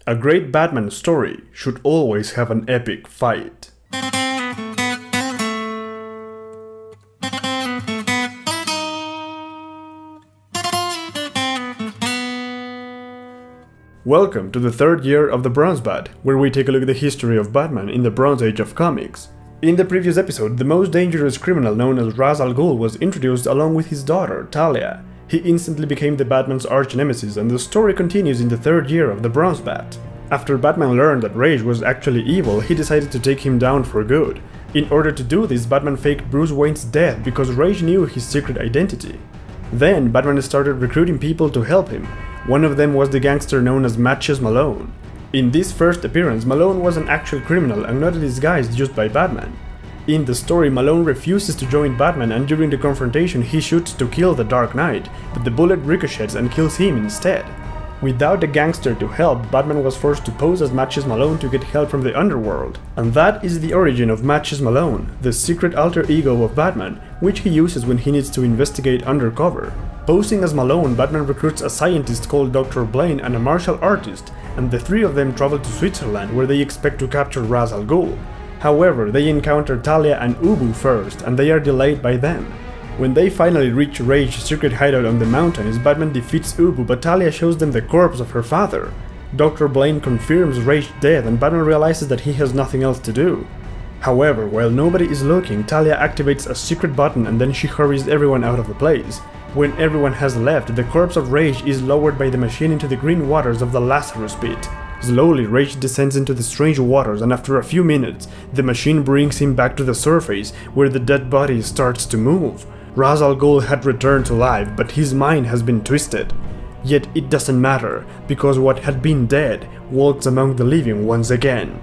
A great Batman story should always have an epic fight. Welcome to the third year of the Bronze Bat, where we take a look at the history of Batman in the Bronze Age of comics. In the previous episode, the most dangerous criminal known as salGhul was introduced along with his daughter, Talia. He instantly became the Batman's arch-nemesis, and the story continues in the third year of the Bronze Bat. After Batman learned that Rage was actually evil, he decided to take him down for good. In order to do this, Batman faked Bruce Wayne's death because Rage knew his secret identity. Then, Batman started recruiting people to help him. One of them was the gangster known as Matches Malone. In this first appearance, Malone was an actual criminal and not a disguise used by Batman. In the story, Malone refuses to join Batman, and during the confrontation he shoots to kill the Dark Knight, but the bullet ricochets and kills him instead. Without the gangster to help, Batman was forced to pose as Matches Malone to get help from the underworld. And that is the origin of Matches Malone, the secret alter ego of Batman, which he uses when he needs to investigate undercover. Posing as Malone, Batman recruits a scientist called Dr. Blaine and a martial artist, and the three of them travel to Switzerland where they expect to capture salGhul. However, they encounter Talia and Ubu first, and they are delayed by them. When they finally reach Rage's secret hideout on the mountains, Batman defeats Ubu, but Talia shows them the corpse of her father. Dr. Blaine confirms Rage's death, and Batman realizes that he has nothing else to do. However, while nobody is looking, Talia activates a secret button and then she hurries everyone out of the place. When everyone has left, the corpse of Rage is lowered by the machine into the green waters of the Lazarus Pit. Slowly, Rage descends into the strange waters, and after a few minutes, the machine brings him back to the surface, where the dead body starts to move. salGhul had returned to life, but his mind has been twisted. Yet it doesn't matter, because what had been dead walks among the living once again.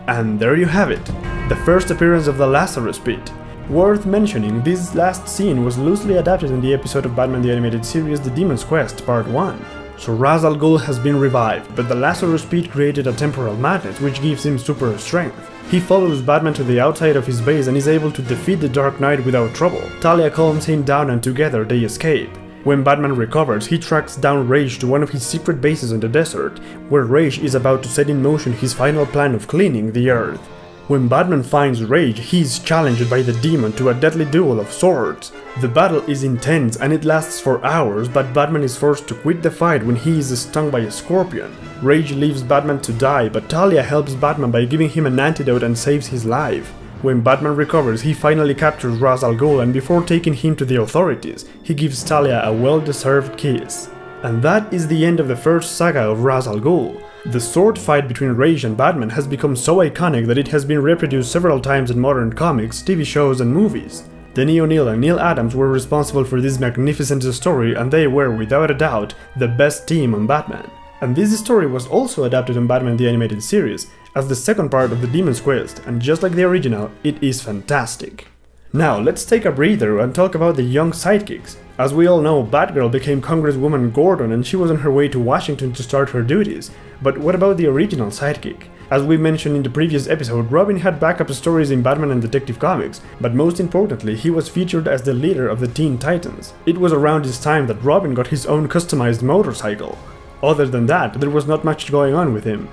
And there you have it, the first appearance of the Lazarus Pit. Worth mentioning, this last scene was loosely adapted in the episode of Batman the Animated Series The Demon's Quest Part 1. So salGhul has been revived, but the Lazarus Pit created a temporal magnet which gives him super strength. He follows Batman to the outside of his base and is able to defeat the Dark Knight without trouble. Talia calms him down and together they escape. When Batman recovers, he tracks down Rage to one of his secret bases in the desert, where Rage is about to set in motion his final plan of cleaning the Earth. When Batman finds Rage, he is challenged by the demon to a deadly duel of swords. The battle is intense and it lasts for hours, but Batman is forced to quit the fight when he is stung by a scorpion. Rage leaves Batman to die, but Talia helps Batman by giving him an antidote and saves his life. When Batman recovers, he finally captures salGhul, and before taking him to the authorities, he gives Talia a well-deserved kiss. And that is the end of the first saga of salGhul. The sword fight between Rage and Batman has become so iconic that it has been reproduced several times in modern comics, TV shows and movies. Denny O'Neil and Neil Adams were responsible for this magnificent story, and they were, without a doubt, the best team on Batman. And this story was also adapted on Batman the Animated Series, as the second part of the Demon's Quest, and just like the original, it is fantastic. Now, let's take a breather and talk about the young sidekicks. As we all know, Batgirl became Congresswoman Gordon and she was on her way to Washington to start her duties. But what about the original sidekick? As we mentioned in the previous episode, Robin had backup stories in Batman and Detective Comics, but most importantly, he was featured as the leader of the Teen Titans. It was around this time that Robin got his own customized motorcycle. Other than that, there was not much going on with him.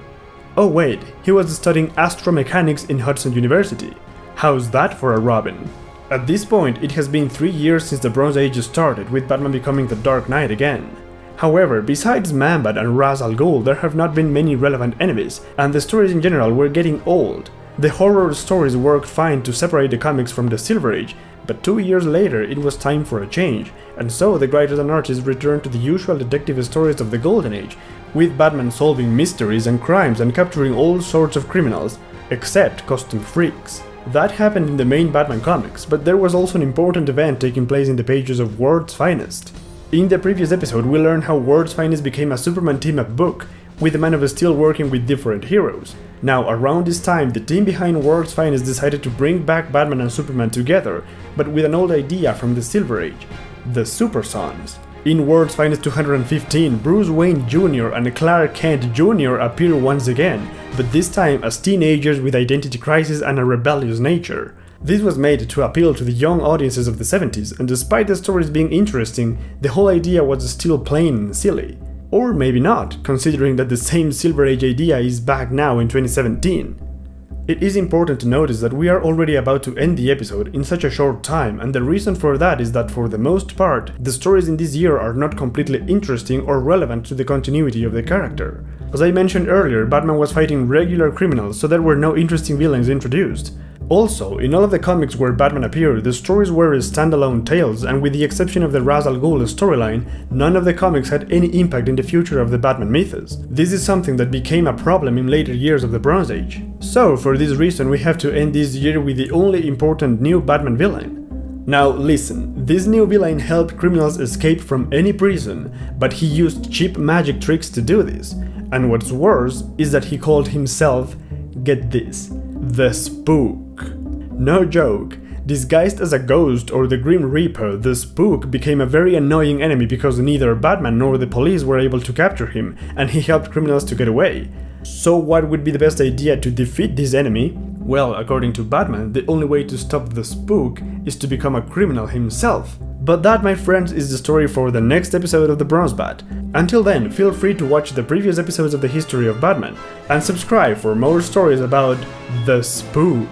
Oh wait, he was studying astromechanics in Hudson University. How's that for a Robin? At this point, it has been 3 years since the Bronze Age started, with Batman becoming the Dark Knight again. However, besides Man-Bat and salGhul, there have not been many relevant enemies, and the stories in general were getting old. The horror stories worked fine to separate the comics from the Silver Age, but 2 years later it was time for a change, and so the writers and artists returned to the usual detective stories of the Golden Age, with Batman solving mysteries and crimes and capturing all sorts of criminals, except costume freaks. That happened in the main Batman comics, but there was also an important event taking place in the pages of World's Finest. In the previous episode, we learned how World's Finest became a Superman team-up book, with the Man of Steel working with different heroes. Now, around this time, the team behind World's Finest decided to bring back Batman and Superman together, but with an old idea from the Silver Age, the Super Sons. In World's Finest 215, Bruce Wayne Jr. and Clark Kent Jr. appear once again, but this time as teenagers with identity crisis and a rebellious nature. This was made to appeal to the young audiences of the 70s, and despite the stories being interesting, the whole idea was still plain and silly. Or maybe not, considering that the same Silver Age idea is back now in 2017. It is important to notice that we are already about to end the episode in such a short time, and the reason for that is that for the most part, the stories in this year are not completely interesting or relevant to the continuity of the character. As I mentioned earlier, Batman was fighting regular criminals, so there were no interesting villains introduced. Also, in all of the comics where Batman appeared, the stories were standalone tales, and with the exception of the salGhul storyline, none of the comics had any impact in the future of the Batman mythos. This is something that became a problem in later years of the Bronze Age. So, for this reason, we have to end this year with the only important new Batman villain. Now listen, this new villain helped criminals escape from any prison, but he used cheap magic tricks to do this. And what's worse is that he called himself, get this, the Spook. No joke. Disguised as a ghost or the Grim Reaper, the Spook became a very annoying enemy because neither Batman nor the police were able to capture him, and he helped criminals to get away. So what would be the best idea to defeat this enemy? Well, according to Batman, the only way to stop the Spook is to become a criminal himself. But that, my friends, is the story for the next episode of the Bronze Bat. Until then, feel free to watch the previous episodes of the history of Batman, and subscribe for more stories about the Spook.